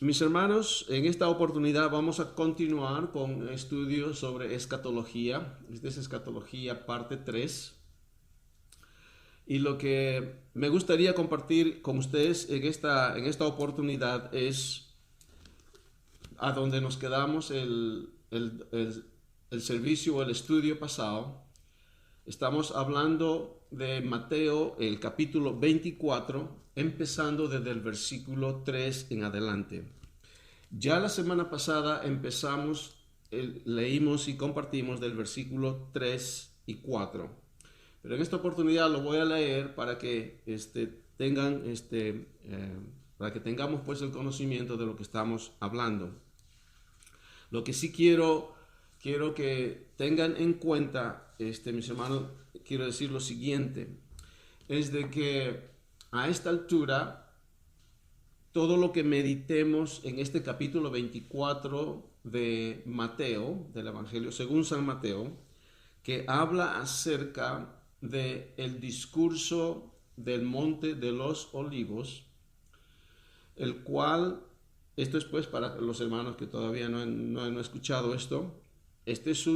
Mis hermanos, en esta oportunidad vamos a continuar con estudios sobre escatología. Esta es escatología parte 3. Y lo que me gustaría compartir con ustedes en esta oportunidad es a donde nos quedamos el servicio o el estudio pasado. Estamos hablando de Mateo, el capítulo 24, empezando desde el versículo 3 en adelante. Ya la semana pasada leímos y compartimos del versículo 3 y 4. Pero en esta oportunidad lo voy a leer para que para que tengamos pues el conocimiento de lo que estamos hablando. Lo que sí quiero que tengan en cuenta, mis hermanos, quiero decir lo siguiente, es de que a esta altura, todo lo que meditemos en este capítulo 24 de Mateo, del Evangelio según San Mateo, que habla acerca del discurso del Monte de los Olivos, el cual, esto es pues para los hermanos que todavía no han escuchado esto, este es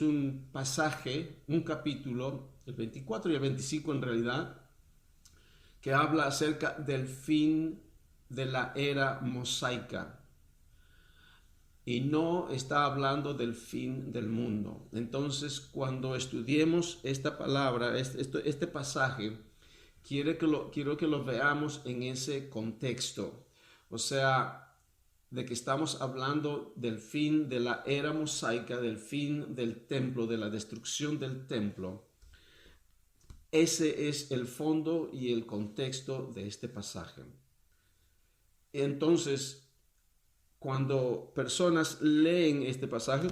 un pasaje, un capítulo, el 24 y el 25 en realidad, que habla acerca del fin de la era mosaica y no está hablando del fin del mundo. Entonces, cuando estudiemos esta palabra, este pasaje, quiero que lo veamos en ese contexto. O sea, de que estamos hablando del fin de la era mosaica, del fin del templo, de la destrucción del templo. Ese es el fondo y el contexto de este pasaje. Entonces, cuando personas leen este pasaje,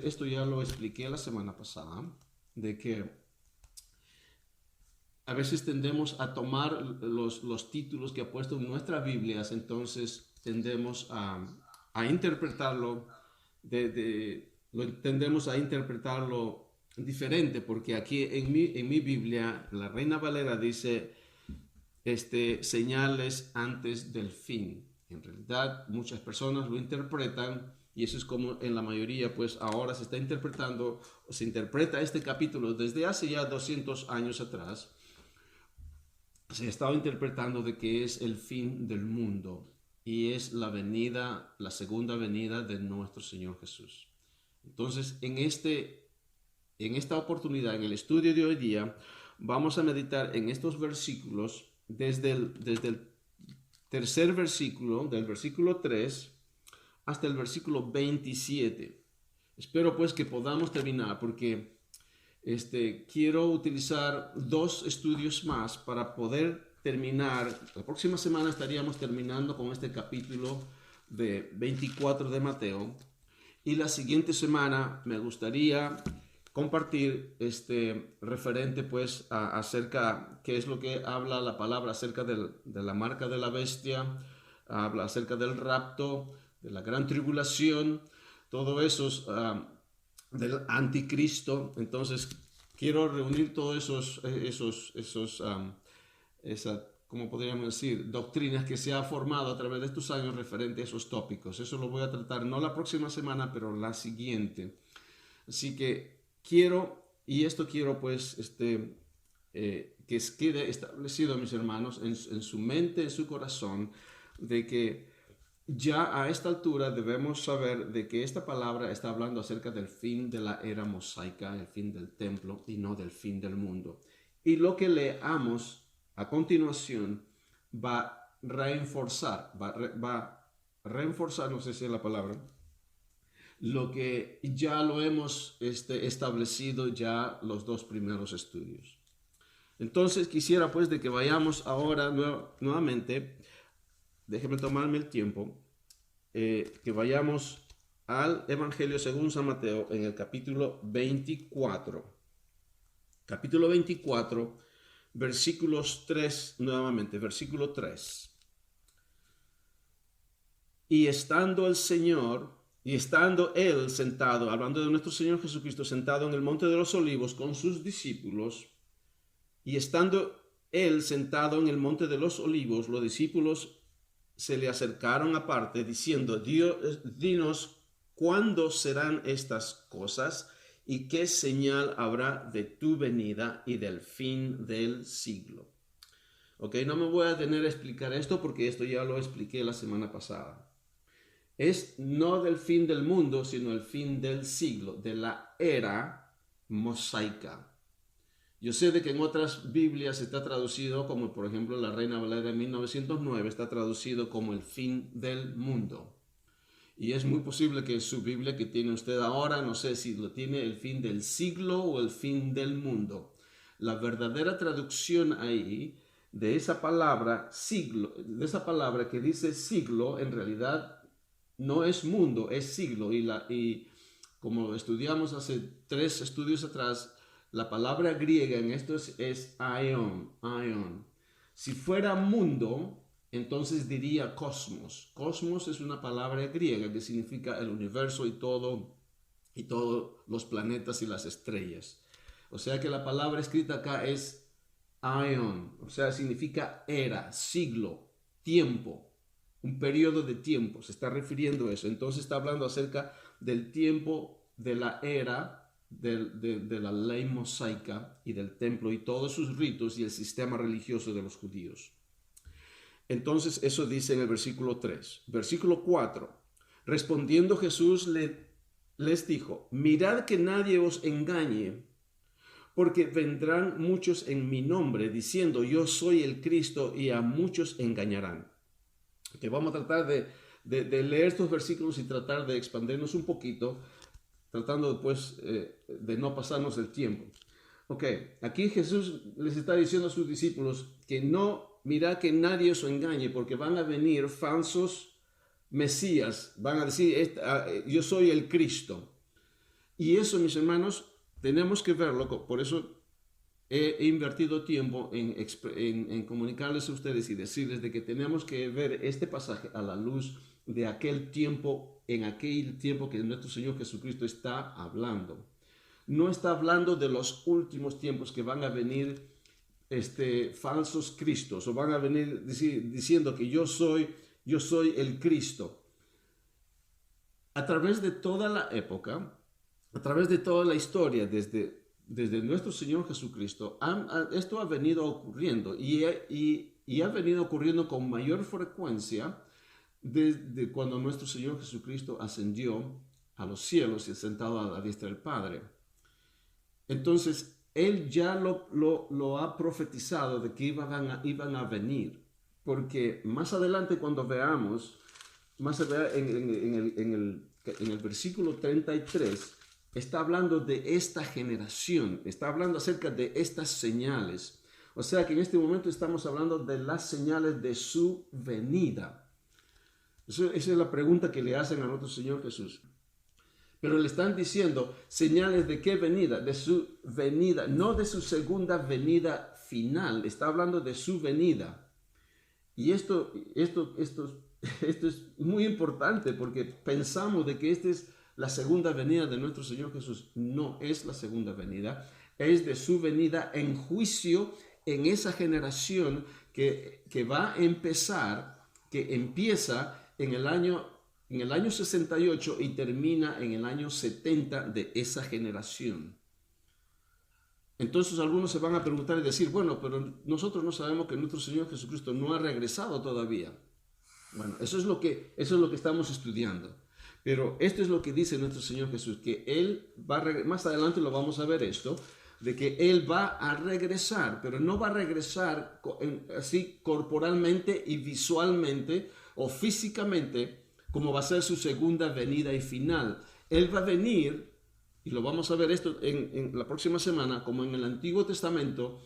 esto ya lo expliqué la semana pasada, de que a veces tendemos a tomar los títulos que ha puesto en nuestras Biblias, entonces tendemos a interpretarlo, tendemos a interpretarlo diferente, porque aquí en mi Biblia, la Reina Valera dice, señales antes del fin. En realidad, muchas personas lo interpretan, y eso es como en la mayoría, pues ahora se está interpretando, o se interpreta este capítulo desde hace ya 200 años atrás, se ha estado interpretando de que es el fin del mundo y es la segunda venida de nuestro Señor Jesús. Entonces, en esta oportunidad, en el estudio de hoy día, vamos a meditar en estos versículos desde el tercer versículo, del versículo 3 hasta el versículo 27. Espero pues que podamos terminar, porque quiero utilizar 2 estudios más para poder terminar. La próxima semana estaríamos terminando con este capítulo de 24 de Mateo, y la siguiente semana me gustaría compartir referente pues acerca qué es lo que habla la palabra acerca de la marca de la bestia, habla acerca del rapto, de la gran tribulación, todo eso del anticristo. Entonces quiero reunir todos como podríamos decir, doctrinas que se ha formado a través de estos años referente a esos tópicos. Eso lo voy a tratar no la próxima semana, pero la siguiente. Así que quiero pues que quede establecido, mis hermanos, en su mente, en su corazón, de que ya a esta altura debemos saber de que esta palabra está hablando acerca del fin de la era mosaica, el fin del templo, y no del fin del mundo. Y lo que leamos a continuación va a reforzar, no sé si es la palabra, lo que ya lo hemos establecido ya los 2 primeros estudios. Entonces quisiera pues de que vayamos ahora nuevamente, déjeme tomarme el tiempo, que vayamos al Evangelio según San Mateo en el capítulo 24. Capítulo 24, versículos 3, nuevamente, versículo 3. Y estando él sentado, hablando de nuestro Señor Jesucristo, sentado en el Monte de los Olivos con sus discípulos, y estando él sentado en el Monte de los Olivos, los discípulos se le acercaron aparte diciendo, Dios, dinos cuándo serán estas cosas y qué señal habrá de tu venida y del fin del siglo. Ok, no me voy a detener a explicar esto porque esto ya lo expliqué la semana pasada. Es no del fin del mundo, sino el fin del siglo, de la era mosaica. Yo sé de que en otras Biblias está traducido como, por ejemplo, la Reina Valera de 1909 está traducido como el fin del mundo. Y es muy posible que su Biblia que tiene usted ahora, no sé si lo tiene el fin del siglo o el fin del mundo. La verdadera traducción ahí de esa palabra siglo, de esa palabra que dice siglo, en realidad no es mundo, es siglo. Y como estudiamos hace 3 estudios atrás, la palabra griega en esto es aion, aion. Si fuera mundo, entonces diría cosmos. Cosmos es una palabra griega que significa el universo y todos los planetas y las estrellas. O sea que la palabra escrita acá es aion, o sea, significa era, siglo, tiempo, un periodo de tiempo, se está refiriendo a eso. Entonces está hablando acerca del tiempo de la era de la ley mosaica y del templo y todos sus ritos y el sistema religioso de los judíos. Entonces eso dice en el versículo 3. Versículo 4. Respondiendo Jesús les dijo, mirad que nadie os engañe, porque vendrán muchos en mi nombre diciendo yo soy el Cristo y a muchos engañarán. Okay, vamos a tratar de leer estos versículos y tratar de expandirnos un poquito, tratando después de no pasarnos el tiempo. Ok, aquí Jesús les está diciendo a sus discípulos que no, mira que nadie os engañe, porque van a venir falsos mesías, van a decir, yo soy el Cristo. Y eso, mis hermanos, tenemos que verlo, por eso he invertido tiempo en comunicarles a ustedes y decirles de que tenemos que ver este pasaje a la luz de aquel tiempo, en aquel tiempo que nuestro Señor Jesucristo está hablando. No está hablando de los últimos tiempos que van a venir falsos cristos o van a venir diciendo que yo soy el Cristo. A través de toda la época, a través de toda la historia, desde nuestro Señor Jesucristo, esto ha venido ocurriendo y ha venido ocurriendo con mayor frecuencia desde cuando nuestro Señor Jesucristo ascendió a los cielos y sentado a la diestra del Padre. Entonces, Él ya lo ha profetizado de que iban a venir, porque más adelante cuando veamos, en el versículo 33, está hablando de esta generación, está hablando acerca de estas señales. O sea que en este momento estamos hablando de las señales de su venida. Esa es la pregunta que le hacen a nuestro Señor Jesús. Pero le están diciendo señales de qué venida, de su venida, no de su segunda venida final, está hablando de su venida. Y esto es muy importante porque pensamos de que esta es la segunda venida de nuestro Señor Jesús. No es la segunda venida, es de su venida en juicio en esa generación que va a empezar, que empieza en el año 68 y termina en el año 70 de esa generación. Entonces algunos se van a preguntar y decir, bueno, pero nosotros no sabemos que nuestro Señor Jesucristo no ha regresado todavía. Bueno, eso es lo que estamos estudiando. Pero esto es lo que dice nuestro Señor Jesús, que Él va a más adelante lo vamos a ver esto, de que Él va a regresar, pero no va a regresar así corporalmente y visualmente o físicamente, como va a ser su segunda venida y final. Él va a venir, y lo vamos a ver esto en la próxima semana, como en el Antiguo Testamento,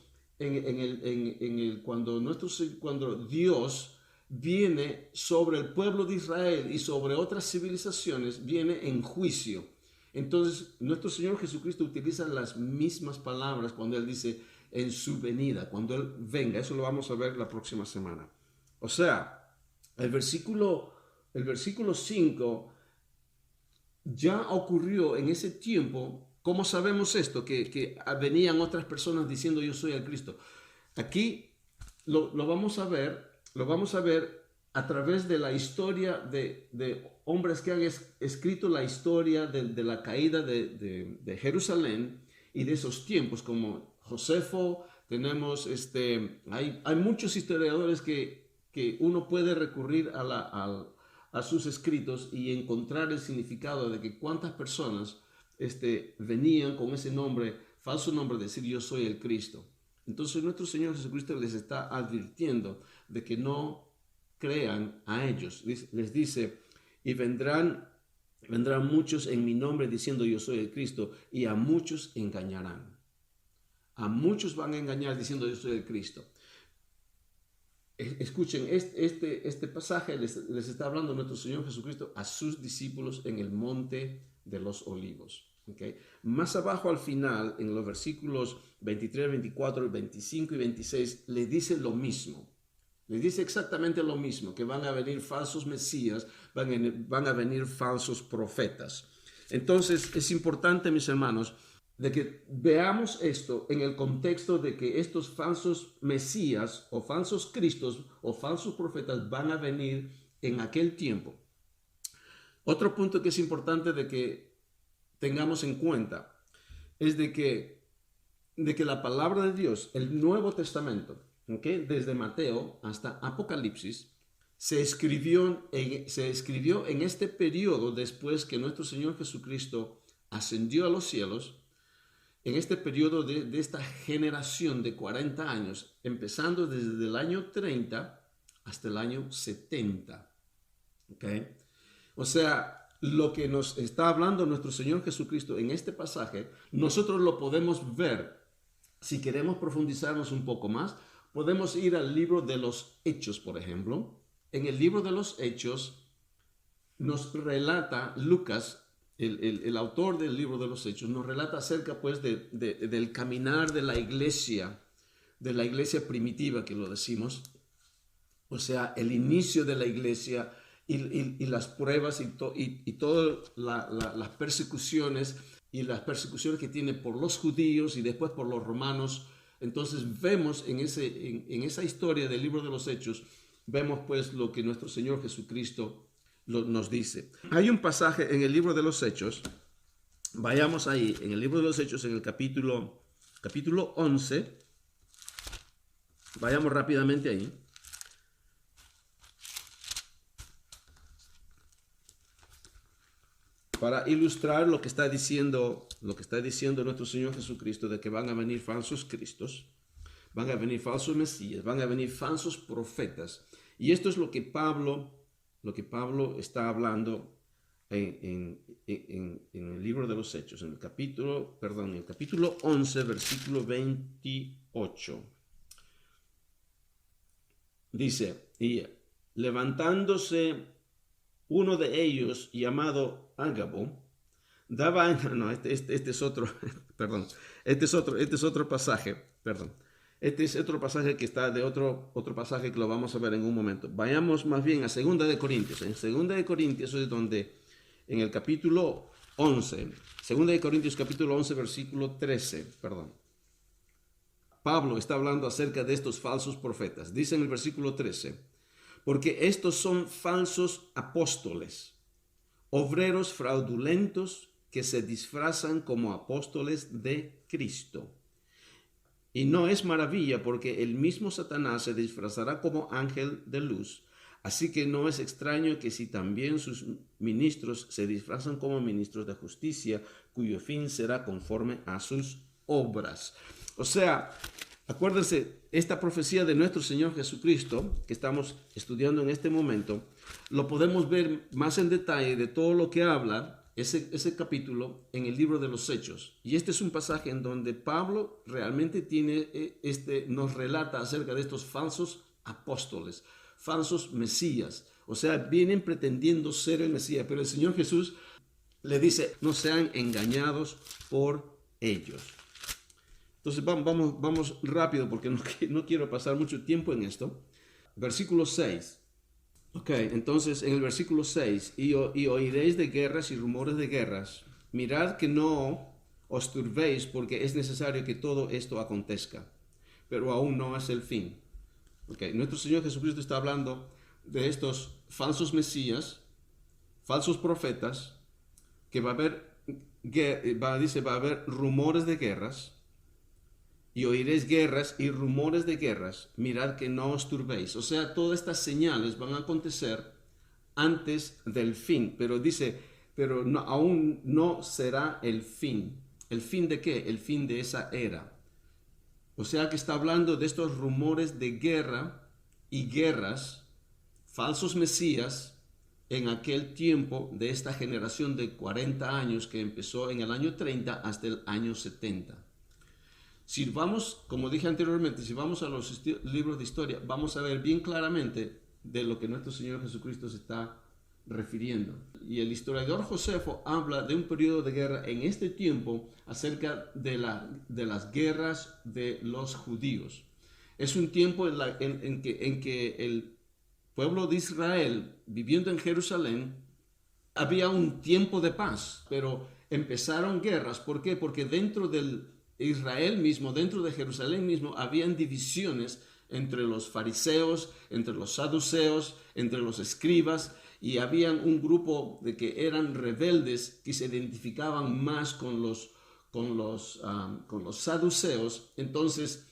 cuando Dios viene sobre el pueblo de Israel y sobre otras civilizaciones, viene en juicio. Entonces, nuestro Señor Jesucristo utiliza las mismas palabras cuando Él dice en su venida, cuando Él venga. Eso lo vamos a ver la próxima semana. O sea, el versículo 5 ya ocurrió en ese tiempo. ¿Cómo sabemos esto? Que venían otras personas diciendo yo soy el Cristo. Aquí lo vamos a ver a través de la historia de hombres que han escrito la historia de la caída de Jerusalén y de esos tiempos, como Josefo, tenemos, hay muchos historiadores que uno puede recurrir a sus escritos y encontrar el significado de que cuántas personas venían con ese nombre, falso nombre, de decir yo soy el Cristo. Entonces nuestro Señor Jesucristo les está advirtiendo de que no crean a ellos. Les dice, y vendrán muchos en mi nombre diciendo yo soy el Cristo, y a muchos engañarán. A muchos van a engañar diciendo yo soy el Cristo. Escuchen, este pasaje les está hablando nuestro Señor Jesucristo a sus discípulos en el monte de los olivos. ¿Okay? Más abajo al final, en los versículos 23, 24, 25 y 26, les dice lo mismo. Les dice exactamente lo mismo, que van a venir falsos mesías, van a venir falsos profetas. Entonces es importante, mis hermanos, de que veamos esto en el contexto de que estos falsos mesías o falsos cristos o falsos profetas van a venir en aquel tiempo. Otro punto que es importante de que tengamos en cuenta es de que la palabra de Dios, el Nuevo Testamento, ¿okay?, desde Mateo hasta Apocalipsis, se escribió en este periodo después que nuestro Señor Jesucristo ascendió a los cielos, en este periodo de esta generación de 40 años, empezando desde el año 30 hasta el año 70. ¿Okay? O sea, lo que nos está hablando nuestro Señor Jesucristo en este pasaje, nosotros lo podemos ver. Si queremos profundizarnos un poco más, podemos ir al libro de los Hechos, por ejemplo. En el libro de los Hechos nos relata Lucas, el autor del libro de los Hechos, nos relata acerca pues del caminar de la iglesia primitiva, que lo decimos, o sea, el inicio de la iglesia y las pruebas y todas las persecuciones y las persecuciones que tiene por los judíos y después por los romanos. Entonces vemos en esa historia del libro de los Hechos, vemos pues lo que nuestro Señor Jesucristo nos dice. Hay un pasaje en el libro de los Hechos, vayamos ahí, en el libro de los Hechos, en el capítulo 11, vayamos rápidamente ahí. Para ilustrar lo que está diciendo nuestro Señor Jesucristo, de que van a venir falsos cristos, van a venir falsos mesías, van a venir falsos profetas. Y esto es lo que Pablo está hablando en el libro de los Hechos, en el capítulo 11, versículo 28. Dice, y levantándose uno de ellos, llamado Ágabo, daba, no, este es otro, perdón, este es otro pasaje, perdón. Este es otro pasaje que está de otro pasaje que lo vamos a ver en un momento. Vayamos más bien a 2 de Corintios. En 2 de Corintios es donde, en el capítulo 11, 2 de Corintios capítulo 11, versículo 13, perdón. Pablo está hablando acerca de estos falsos profetas. Dice en el versículo 13, porque estos son falsos apóstoles, obreros fraudulentos que se disfrazan como apóstoles de Cristo. Y no es maravilla, porque el mismo Satanás se disfrazará como ángel de luz. Así que no es extraño que si también sus ministros se disfrazan como ministros de justicia, cuyo fin será conforme a sus obras. O sea, acuérdense, esta profecía de nuestro Señor Jesucristo, que estamos estudiando en este momento, lo podemos ver más en detalle de todo lo que habla ese capítulo en el libro de los Hechos. Y este es un pasaje en donde Pablo realmente nos relata acerca de estos falsos apóstoles, falsos mesías. O sea, vienen pretendiendo ser el Mesías, pero el Señor Jesús le dice, no sean engañados por ellos. Entonces vamos rápido porque no quiero pasar mucho tiempo en esto. Versículo 6. Ok, entonces en el versículo 6, y oiréis de guerras y rumores de guerras. Mirad que no os turbéis, porque es necesario que todo esto acontezca, pero aún no es el fin. Okay, nuestro Señor Jesucristo está hablando de estos falsos mesías, falsos profetas, que va a haber, dice, va a haber rumores de guerras, y oiréis guerras y rumores de guerras, mirad que no os turbéis. O sea, todas estas señales van a acontecer antes del fin, pero dice, pero no, aún no será el fin. ¿El fin de qué? El fin de esa era. O sea que está hablando de estos rumores de guerra y guerras, falsos mesías, en aquel tiempo de esta generación de 40 años que empezó en el año 30 hasta el año 70. Si vamos, como dije anteriormente, si vamos a los libros de historia, vamos a ver bien claramente de lo que nuestro Señor Jesucristo se está refiriendo. Y el historiador Josefo habla de un periodo de guerra en este tiempo acerca de las guerras de los judíos. Es un tiempo en que el pueblo de Israel, viviendo en Jerusalén, había un tiempo de paz, pero empezaron guerras. ¿Por qué? Porque dentro del Israel mismo, dentro de Jerusalén mismo, habían divisiones entre los fariseos, entre los saduceos, entre los escribas, y habían un grupo de que eran rebeldes que se identificaban más con los saduceos. Entonces,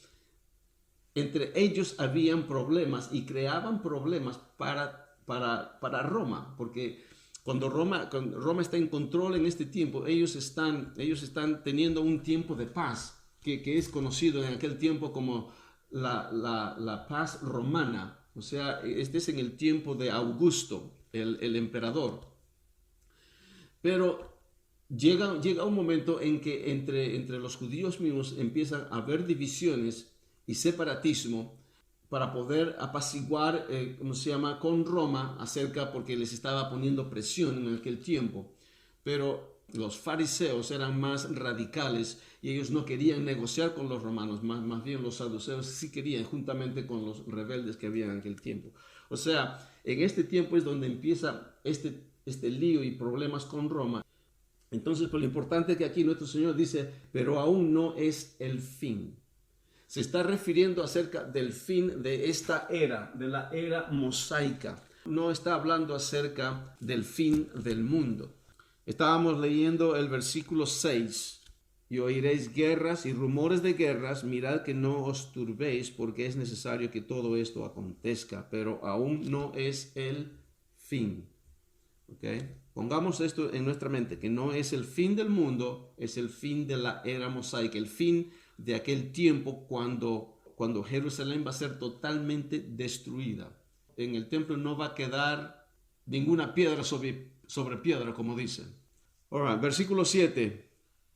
entre ellos habían problemas y creaban problemas para Roma, porque cuando Roma está en control en este tiempo, ellos están teniendo un tiempo de paz, que es conocido en aquel tiempo como la paz romana. O sea, este es en el tiempo de Augusto, el emperador. Pero llega un momento en que entre los judíos mismos empiezan a haber divisiones y separatismo para poder apaciguar, con Roma porque les estaba poniendo presión en aquel tiempo. Pero los fariseos eran más radicales y ellos no querían negociar con los romanos, más bien los saduceos sí querían, juntamente con los rebeldes que había en aquel tiempo. O sea, en este tiempo es donde empieza este lío y problemas con Roma. Entonces, pues, lo importante es que aquí nuestro Señor dice, pero aún no es el fin. Se está refiriendo acerca del fin de esta era, de la era mosaica. No está hablando acerca del fin del mundo. Estábamos leyendo el versículo 6. Y oiréis guerras y rumores de guerras, mirad que no os turbéis, porque es necesario que todo esto acontezca, pero aún no es el fin. ¿Okay? Pongamos esto en nuestra mente, que no es el fin del mundo, es el fin de la era mosaica, el fin de aquel tiempo cuando Jerusalén va a ser totalmente destruida. En el templo no va a quedar ninguna piedra sobre piedra, como dicen. Ahora, versículo 7.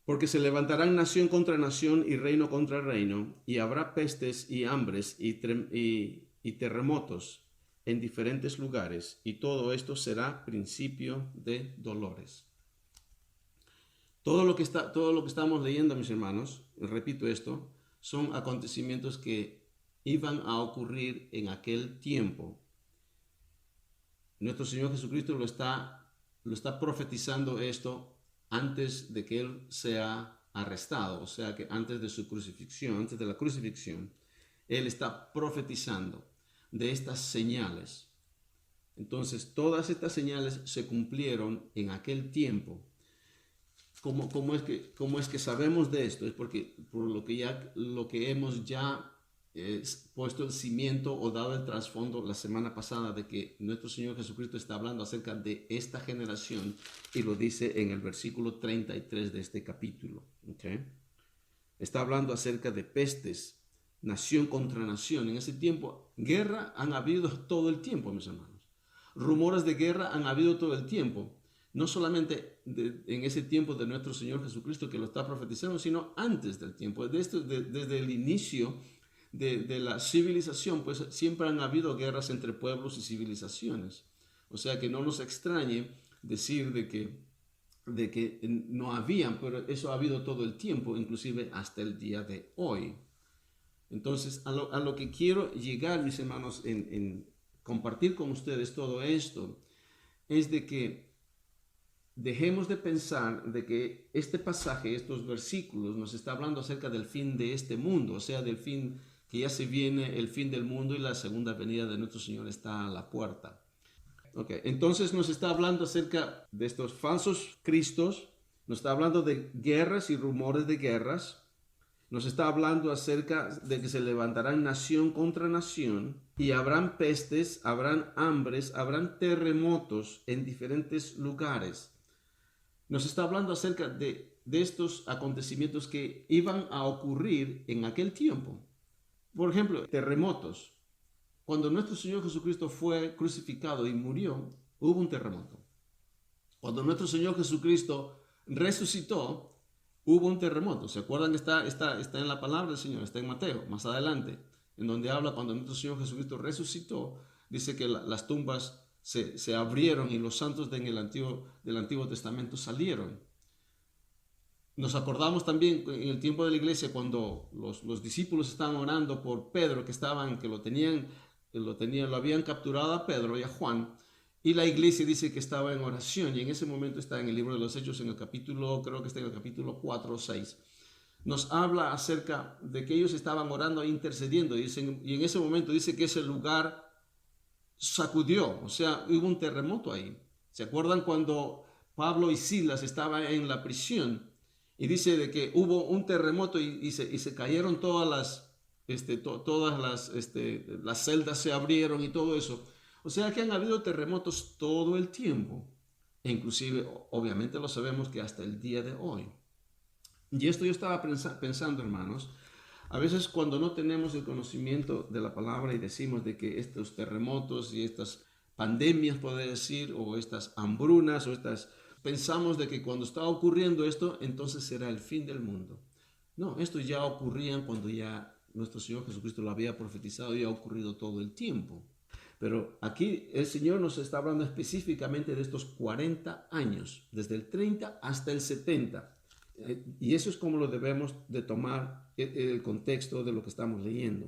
Porque se levantarán nación contra nación y reino contra reino, y habrá pestes y hambres y terremotos en diferentes lugares, y todo esto será principio de dolores. Todo lo que estamos leyendo, mis hermanos, repito esto, son acontecimientos que iban a ocurrir en aquel tiempo. Nuestro Señor Jesucristo lo está profetizando esto antes de que Él sea arrestado, o sea que antes de su crucifixión, antes de la crucifixión, Él está profetizando de estas señales. Entonces, todas estas señales se cumplieron en aquel tiempo. ¿Cómo es que sabemos de esto? Es porque por lo que hemos ya puesto el cimiento o dado el trasfondo la semana pasada de que nuestro Señor Jesucristo está hablando acerca de esta generación y lo dice en el versículo 33 de este capítulo. ¿Okay? Está hablando acerca de pestes, nación contra nación. En ese tiempo, guerra han habido todo el tiempo, mis hermanos. Rumores de guerra han habido todo el tiempo. No solamente en ese tiempo de nuestro Señor Jesucristo que lo está profetizando, sino antes del tiempo. Desde el inicio de la civilización, pues siempre han habido guerras entre pueblos y civilizaciones. O sea que no nos extrañe decir de que no habían, pero eso ha habido todo el tiempo, inclusive hasta el día de hoy. Entonces, a lo que quiero llegar, mis hermanos, en compartir con ustedes todo esto, es de que dejemos de pensar de que este pasaje, estos versículos, nos está hablando acerca del fin de este mundo, o sea, del fin que ya se viene el fin del mundo y la segunda venida de nuestro Señor está a la puerta. Okay. Entonces nos está hablando acerca de estos falsos cristos, nos está hablando de guerras y rumores de guerras, nos está hablando acerca de que se levantarán nación contra nación y habrán pestes, habrán hambres, habrán terremotos en diferentes lugares. Nos está hablando acerca de estos acontecimientos que iban a ocurrir en aquel tiempo. Por ejemplo, terremotos. Cuando nuestro Señor Jesucristo fue crucificado y murió, hubo un terremoto. Cuando nuestro Señor Jesucristo resucitó, hubo un terremoto. ¿Se acuerdan? Está en la palabra del Señor, está en Mateo, más adelante, en donde habla cuando nuestro Señor Jesucristo resucitó, dice que las tumbas se abrieron y los santos del Antiguo Testamento salieron. Nos acordamos también en el tiempo de la iglesia cuando los discípulos estaban orando por Pedro, lo habían capturado a Pedro y a Juan, y la iglesia dice que estaba en oración, y en ese momento está en el libro de los Hechos, en el capítulo, creo que está en el capítulo 4 o 6. Nos habla acerca de que ellos estaban orando e intercediendo, y en ese momento dice que ese lugar sacudió, o sea, hubo un terremoto ahí. ¿Se acuerdan cuando Pablo y Silas estaban en la prisión? Y dice de que hubo un terremoto y se cayeron todas las celdas se abrieron y todo eso. O sea que han habido terremotos todo el tiempo. E inclusive, obviamente lo sabemos que hasta el día de hoy. Y esto yo estaba pensando, hermanos, a veces cuando no tenemos el conocimiento de la palabra y decimos de que estos terremotos y estas pandemias, puede decir, o estas hambrunas, pensamos de que cuando está ocurriendo esto, entonces será el fin del mundo. No, esto ya ocurría cuando ya nuestro Señor Jesucristo lo había profetizado y ha ocurrido todo el tiempo. Pero aquí el Señor nos está hablando específicamente de estos 40 años, desde el 30 hasta el 70. Y eso es como lo debemos de tomar el contexto de lo que estamos leyendo.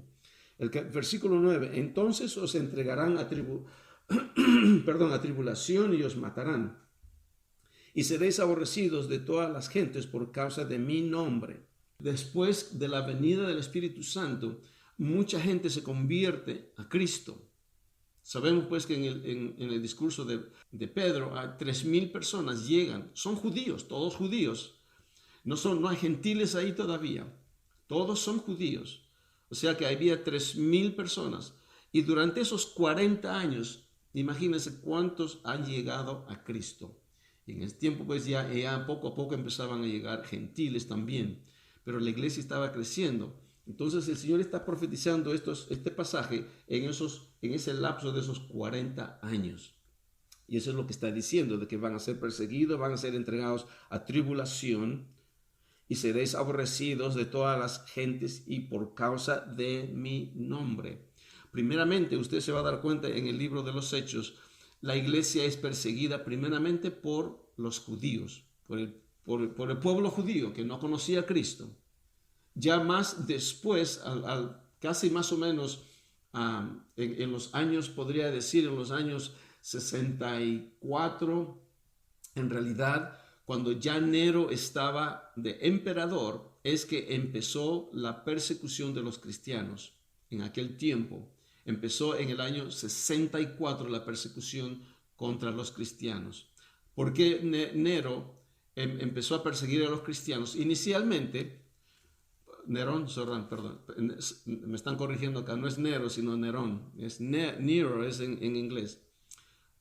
El versículo 9, entonces os entregarán a tribulación y os matarán. Y seréis aborrecidos de todas las gentes por causa de mi nombre. Después de la venida del Espíritu Santo, mucha gente se convierte a Cristo. Sabemos pues que en el discurso de Pedro, a 3,000 personas llegan, son judíos, todos judíos. No hay gentiles ahí todavía, todos son judíos. O sea que había 3,000 personas. Y durante esos 40 años, imagínense cuántos han llegado a Cristo. Y en ese tiempo pues ya poco a poco empezaban a llegar gentiles también. Pero la iglesia estaba creciendo. Entonces el Señor está profetizando este pasaje en ese lapso de esos 40 años. Y eso es lo que está diciendo, de que van a ser perseguidos, van a ser entregados a tribulación y seréis aborrecidos de todas las gentes y por causa de mi nombre. Primeramente, usted se va a dar cuenta en el libro de los Hechos, la iglesia es perseguida primeramente por los judíos, por el pueblo judío que no conocía a Cristo. Ya más después, casi más o menos en los años, podría decir, en los años 64, en realidad, cuando ya Nero estaba de emperador, es que empezó la persecución de los cristianos. En aquel tiempo, empezó en el año 64 la persecución contra los cristianos. ¿Por qué Nero empezó a perseguir a los cristianos? Inicialmente, Nerón, perdón, me están corrigiendo acá, no es Nero, sino Nerón, es Nero, es en inglés.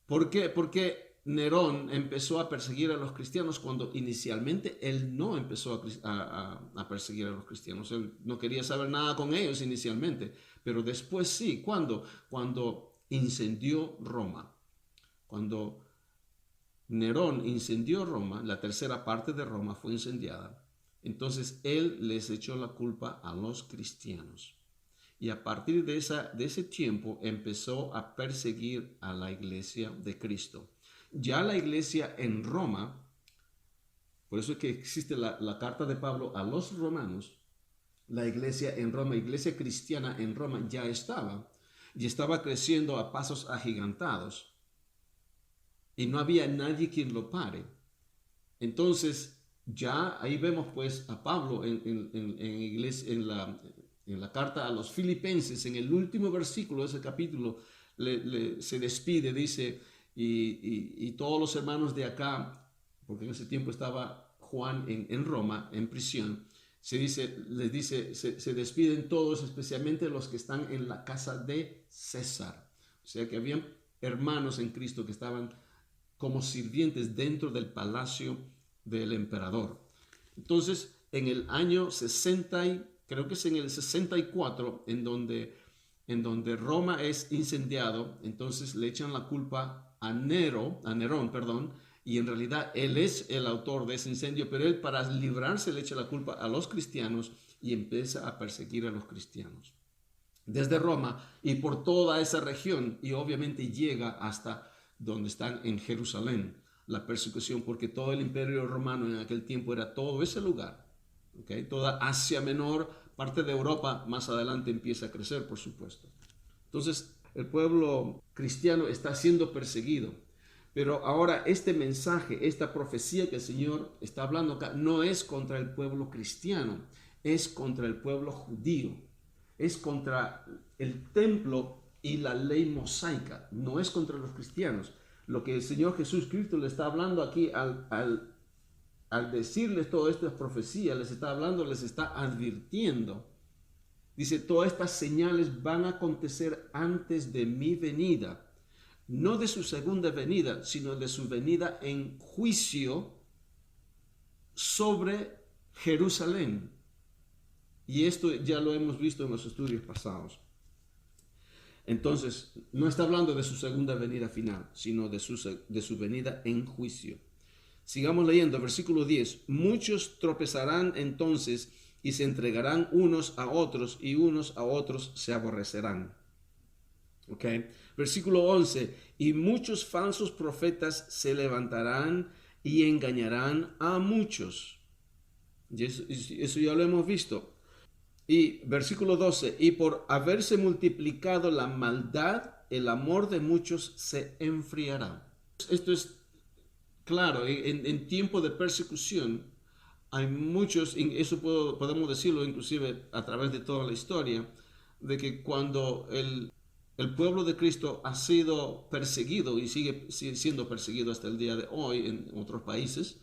¿Por qué? Porque Nerón empezó a perseguir a los cristianos cuando inicialmente él no empezó a perseguir a los cristianos. Él no quería saber nada con ellos inicialmente, pero después sí. ¿Cuándo? Cuando incendió Roma. Cuando Nerón incendió Roma, la tercera parte de Roma fue incendiada. Entonces él les echó la culpa a los cristianos. Y a partir de ese tiempo empezó a perseguir a la iglesia de Cristo. Ya la iglesia en Roma, por eso es que existe la carta de Pablo a los romanos, la iglesia en Roma, iglesia cristiana en Roma ya estaba creciendo a pasos agigantados. Y no había nadie quien lo pare. Entonces, ya ahí vemos pues a Pablo en En la carta a los Filipenses, en el último versículo de ese capítulo, se despide, dice, y todos los hermanos de acá, porque en ese tiempo estaba Juan en Roma, en prisión, se despiden todos, especialmente los que están en la casa de César. O sea que habían hermanos en Cristo que estaban como sirvientes dentro del palacio del emperador. Entonces, en el año 60, creo que es en el 64, en donde Roma es incendiado, entonces le echan la culpa a Nerón, y en realidad él es el autor de ese incendio, pero él, para librarse, le echa la culpa a los cristianos y empieza a perseguir a los cristianos desde Roma y por toda esa región, y obviamente llega hasta donde están en Jerusalén la persecución, porque todo el imperio romano en aquel tiempo era todo ese lugar, ¿okay? Toda Asia Menor, parte de Europa más adelante empieza a crecer, por supuesto. Entonces el pueblo cristiano está siendo perseguido. Pero ahora este mensaje, esta profecía que el Señor está hablando acá, no es contra el pueblo cristiano, es contra el pueblo judío, es contra el templo y la ley mosaica, no es contra los cristianos. Lo que el Señor Jesús Cristo le está hablando aquí al decirles toda esta profecía, les está hablando, les está advirtiendo. Dice, todas estas señales van a acontecer antes de mi venida. No de su segunda venida, sino de su venida en juicio sobre Jerusalén. Y esto ya lo hemos visto en los estudios pasados. Entonces, no está hablando de su segunda venida final, sino de su venida en juicio. Sigamos leyendo, versículo 10. Muchos tropezarán entonces y se entregarán unos a otros y unos a otros se aborrecerán. Okay. Versículo 11, y muchos falsos profetas se levantarán y engañarán a muchos. Y eso ya lo hemos visto. Y versículo 12, y por haberse multiplicado la maldad, el amor de muchos se enfriará. Esto es claro, en tiempo de persecución hay muchos, eso podemos decirlo inclusive a través de toda la historia, de que cuando el pueblo de Cristo ha sido perseguido y sigue siendo perseguido hasta el día de hoy en otros países,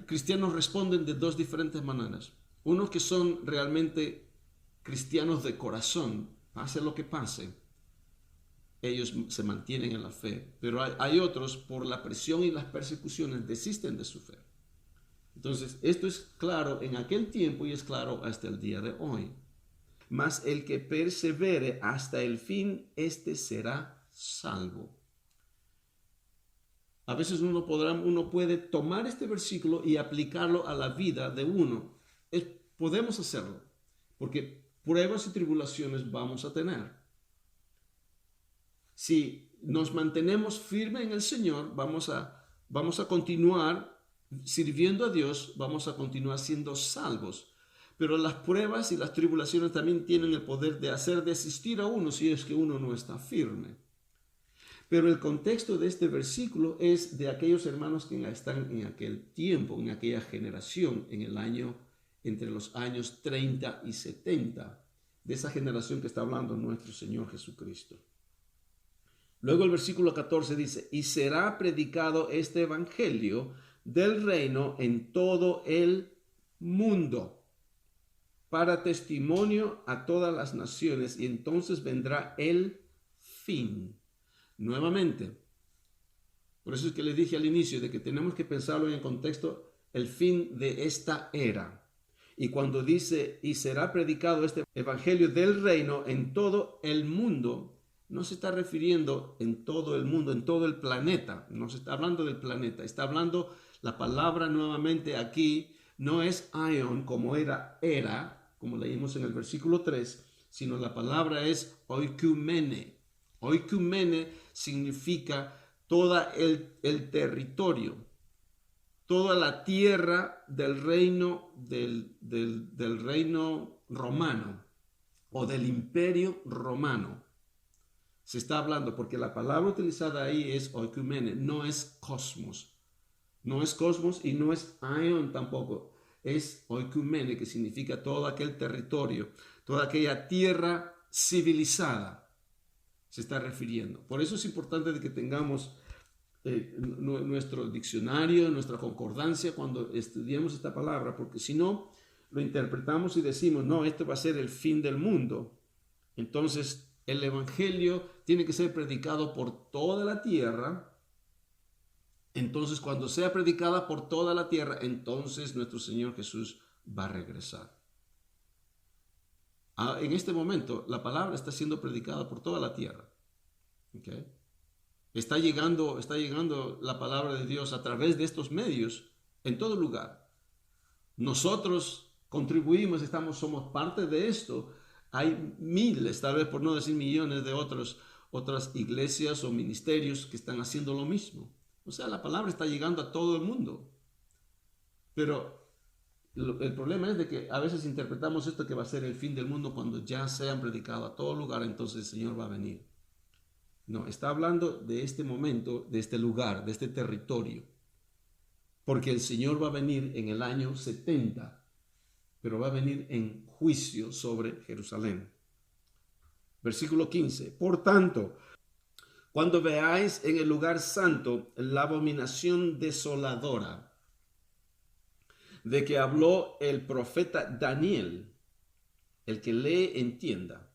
cristianos responden de dos diferentes maneras. Unos que son realmente cristianos de corazón, pase lo que pase, ellos se mantienen en la fe, pero hay otros, por la presión y las persecuciones, desisten de su fe. Entonces, esto es claro en aquel tiempo y es claro hasta el día de hoy. Mas el que persevere hasta el fin, este será salvo. A veces uno puede tomar este versículo y aplicarlo a la vida de uno. Podemos hacerlo, porque pruebas y tribulaciones vamos a tener. Si nos mantenemos firmes en el Señor, vamos a continuar sirviendo a Dios, vamos a continuar siendo salvos. Pero las pruebas y las tribulaciones también tienen el poder de hacer desistir a uno si es que uno no está firme. Pero el contexto de este versículo es de aquellos hermanos que están en aquel tiempo, en aquella generación, entre los años 30 y 70, de esa generación que está hablando nuestro Señor Jesucristo. Luego el versículo 14 dice, y será predicado este evangelio del reino en todo el mundo, para testimonio a todas las naciones, y entonces vendrá el fin. Nuevamente, por eso es que les dije al inicio de que tenemos que pensarlo en el contexto, el fin de esta era. Y cuando dice, y será predicado este evangelio del reino en todo el mundo, no se está refiriendo en todo el mundo, en todo el planeta, no se está hablando del planeta, está hablando la palabra nuevamente aquí, no es aion como era, como leímos en el versículo 3, sino la palabra es oikumene. Oikumene significa todo el territorio, toda la tierra del reino, del reino romano o del imperio romano. Se está hablando porque la palabra utilizada ahí es oikumene, no es cosmos. No es cosmos y no es aion tampoco. Es oikumene, que significa todo aquel territorio toda aquella tierra civilizada se está refiriendo. Por eso es importante de que tengamos nuestro diccionario, nuestra concordancia cuando estudiemos esta palabra, porque si no, lo interpretamos y decimos, no, esto va a ser el fin del mundo. Entonces, el evangelio tiene que ser predicado por toda la tierra. Entonces, cuando sea predicada por toda la tierra, entonces nuestro Señor Jesús va a regresar. En este momento, la palabra está siendo predicada por toda la tierra. ¿Okay? Está llegando la palabra de Dios a través de estos medios en todo lugar. Nosotros contribuimos, somos parte de esto. Hay miles, tal vez por no decir millones de otras iglesias o ministerios que están haciendo lo mismo. O sea, la palabra está llegando a todo el mundo. Pero el problema es de que a veces interpretamos esto que va a ser el fin del mundo cuando ya sean predicado a todo lugar, entonces el Señor va a venir. No, está hablando de este momento, de este lugar, de este territorio. Porque el Señor va a venir en el año 70, pero va a venir en juicio sobre Jerusalén. Versículo 15. Por tanto, cuando veáis en el lugar santo la abominación desoladora de que habló el profeta Daniel, el que lee entienda.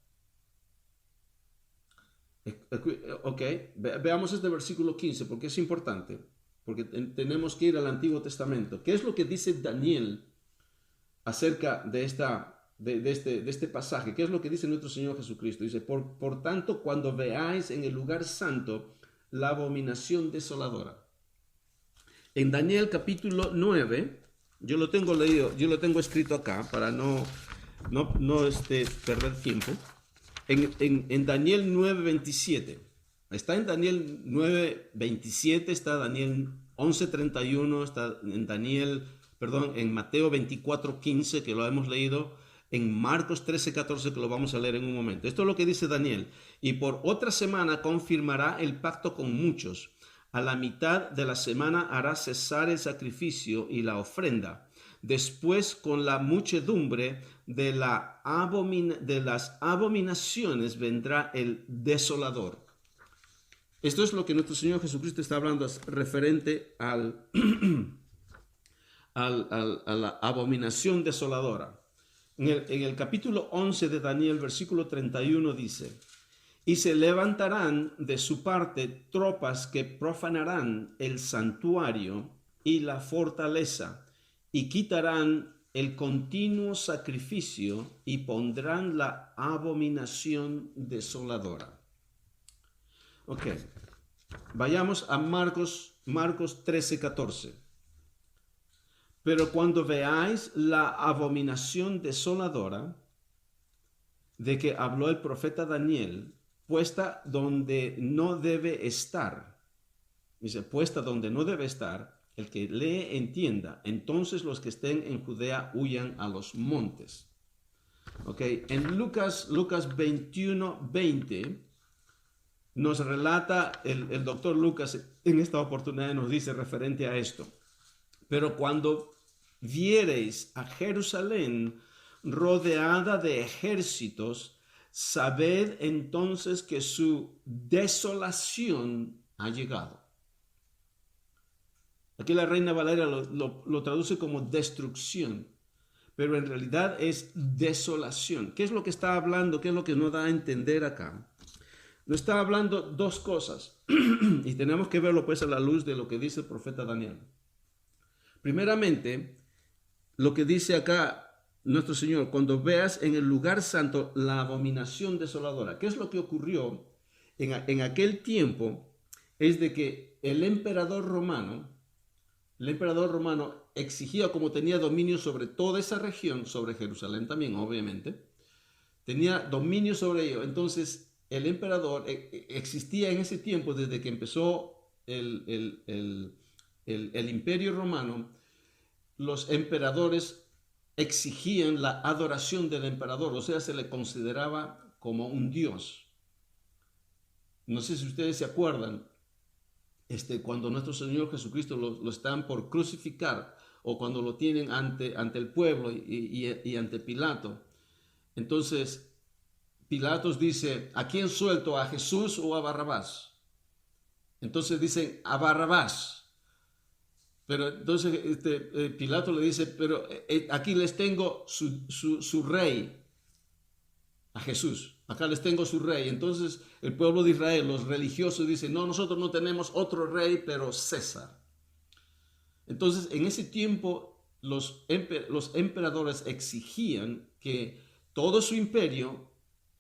Ok, veamos este versículo 15 porque es importante, porque tenemos que ir al Antiguo Testamento. ¿Qué es lo que dice Daniel acerca de este pasaje? ¿Qué es lo que dice nuestro Señor Jesucristo? Dice, por tanto, cuando veáis en el lugar santo la abominación desoladora. En Daniel capítulo 9, yo lo tengo leído, yo lo tengo escrito acá para no perder tiempo. En Daniel 9:27, está en Daniel 9:27, está Daniel 11:31, está en Mateo 24:15, que lo hemos leído, en Marcos 13:14, que lo vamos a leer en un momento. Esto es lo que dice Daniel. Y por otra semana confirmará el pacto con muchos. A la mitad de la semana hará cesar el sacrificio y la ofrenda. Después, con la muchedumbre de las abominaciones vendrá el desolador. Esto es lo que nuestro Señor Jesucristo está hablando referente a la abominación desoladora. En el capítulo 11 de Daniel, versículo 31 dice, y se levantarán de su parte tropas que profanarán el santuario y la fortaleza, y quitarán el continuo sacrificio y pondrán la abominación desoladora. Ok, vayamos a Marcos 13:14. Pero cuando veáis la abominación desoladora de que habló el profeta Daniel, puesta donde no debe estar, dice, puesta donde no debe estar, el que lee entienda, entonces los que estén en Judea huyan a los montes. Ok, en Lucas 21:20 nos relata el doctor Lucas, en esta oportunidad nos dice referente a esto, pero cuando viereis a Jerusalén rodeada de ejércitos, sabed entonces que su desolación ha llegado. Aquí la Reina Valera lo traduce como destrucción, pero en realidad es desolación. ¿Qué es lo que está hablando? ¿Qué es lo que nos da a entender acá? Nos está hablando dos cosas y tenemos que verlo pues a la luz de lo que dice el profeta Daniel. Primeramente, lo que dice acá nuestro Señor, cuando veas en el lugar santo la abominación desoladora. ¿Qué es lo que ocurrió en aquel tiempo? Es de que el emperador romano exigía, como tenía dominio sobre toda esa región, sobre Jerusalén también, obviamente, tenía dominio sobre ello. Entonces, el emperador existía en ese tiempo, desde que empezó el imperio romano, los emperadores exigían la adoración del emperador, o sea, se le consideraba como un dios. No sé si ustedes se acuerdan, cuando nuestro Señor Jesucristo lo están por crucificar, o cuando lo tienen ante el pueblo y ante Pilato, Entonces, Pilatos dice, ¿a quién suelto? ¿A Jesús o a Barrabás? Entonces dicen, a Barrabás. Pero entonces Pilato le dice, pero aquí les tengo su rey, a Jesús. Acá les tengo su rey. Entonces el pueblo de Israel, los religiosos, dicen, no, nosotros no tenemos otro rey, pero César. Entonces en ese tiempo los emperadores exigían que todo su imperio,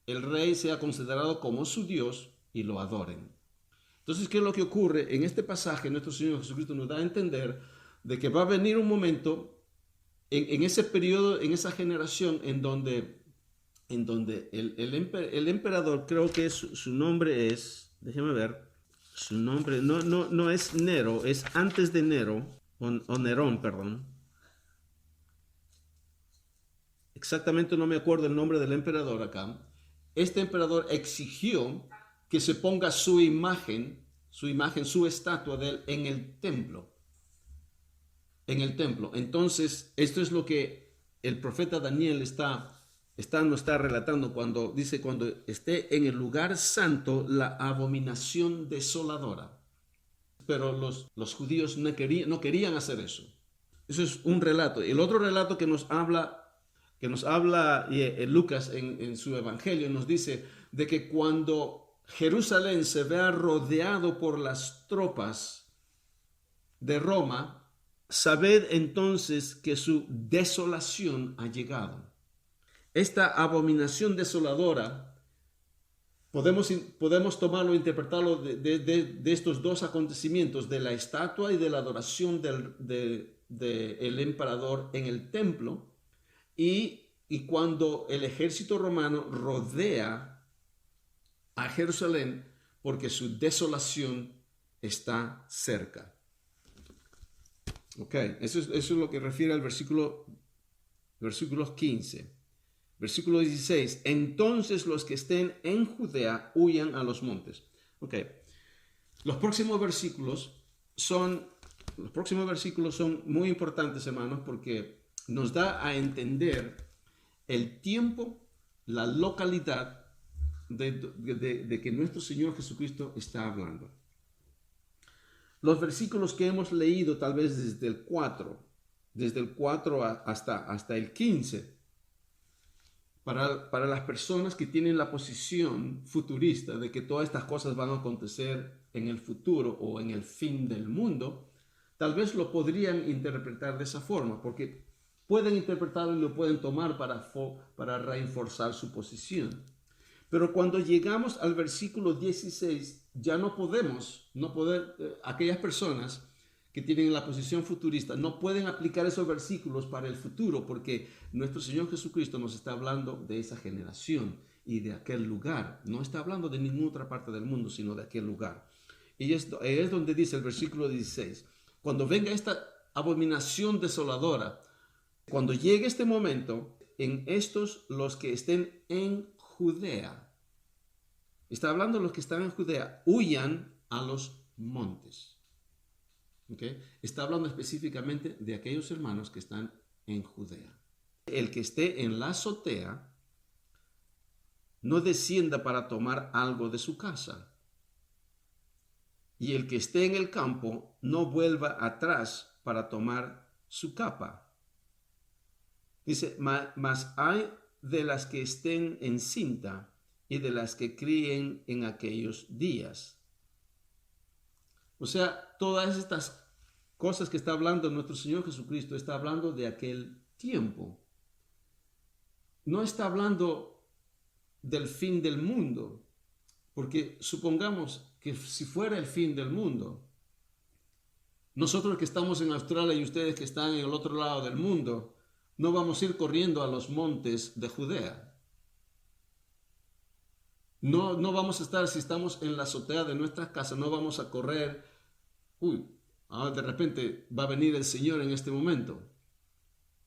el rey sea considerado como su Dios y lo adoren. Entonces, ¿qué es lo que ocurre? En este pasaje, nuestro Señor Jesucristo nos da a entender de que va a venir un momento en ese periodo, en esa generación, en donde el emperador, creo que su nombre es, déjeme ver, su nombre no es Nero, es antes de Nero, o Nerón, perdón. Exactamente no me acuerdo el nombre del emperador acá. Este emperador exigió que se ponga su imagen, su estatua de él en el templo. En el templo. Entonces, esto es lo que el profeta Daniel nos está relatando cuando dice, cuando esté en el lugar santo, la abominación desoladora. Pero los judíos no querían hacer eso. Eso es un relato. El otro relato que nos habla Lucas en su evangelio, nos dice de que cuando Jerusalén se vea rodeado por las tropas de Roma, sabed entonces que su desolación ha llegado. Esta abominación desoladora podemos tomarlo e interpretarlo de estos dos acontecimientos, de la estatua y de la adoración del emperador en el templo, y cuando el ejército romano rodea a Jerusalén porque su desolación está cerca. Ok, eso es lo que refiere al versículos 15. Versículo 16, entonces los que estén en Judea huyan a los montes. Ok, los próximos versículos son muy importantes, hermanos, porque nos da a entender el tiempo, la localidad de que nuestro Señor Jesucristo está hablando. Los versículos que hemos leído, tal vez desde el 4 hasta el 15, para las personas que tienen la posición futurista de que todas estas cosas van a acontecer en el futuro o en el fin del mundo, tal vez lo podrían interpretar de esa forma, porque pueden interpretarlo y lo pueden tomar para reforzar su posición. Pero cuando llegamos al versículo 16, ya aquellas personas que tienen la posición futurista no pueden aplicar esos versículos para el futuro, porque nuestro Señor Jesucristo nos está hablando de esa generación y de aquel lugar. No está hablando de ninguna otra parte del mundo, sino de aquel lugar. Y es donde dice el versículo 16, cuando venga esta abominación desoladora, cuando llegue este momento, en estos los que estén en Judea, está hablando de los que están en Judea, huyan a los montes. ¿Okay? Está hablando específicamente de aquellos hermanos que están en Judea. El que esté en la azotea no descienda para tomar algo de su casa. Y el que esté en el campo no vuelva atrás para tomar su capa. Dice, mas hay de las que estén encinta y de las que críen en aquellos días. O sea, todas estas cosas que está hablando nuestro Señor Jesucristo, está hablando de aquel tiempo. No está hablando del fin del mundo, porque supongamos que si fuera el fin del mundo, nosotros que estamos en Australia y ustedes que están en el otro lado del mundo, no vamos a ir corriendo a los montes de Judea. No vamos a estar, si estamos en la azotea de nuestras casas, no vamos a correr, de repente va a venir el Señor en este momento.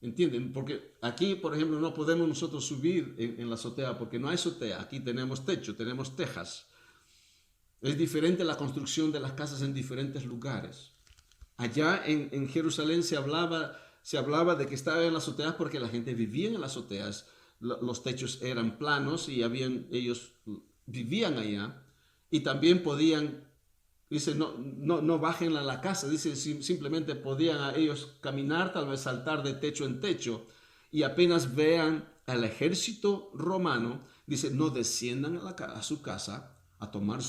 ¿Entienden? Porque aquí, por ejemplo, no podemos nosotros subir en la azotea, porque no hay azotea. Aquí tenemos techo, tenemos tejas. Es diferente la construcción de las casas en diferentes lugares. Allá en Jerusalén se hablaba de que estaba en las azoteas porque la gente vivía en las azoteas. los techos eran planos y ellos vivían allá y también podían, dice, no bajen a la casa, dice, simplemente podían ellos caminar, tal vez saltar de techo en techo y apenas vean al ejército romano, dice, no desciendan a su casa a tomar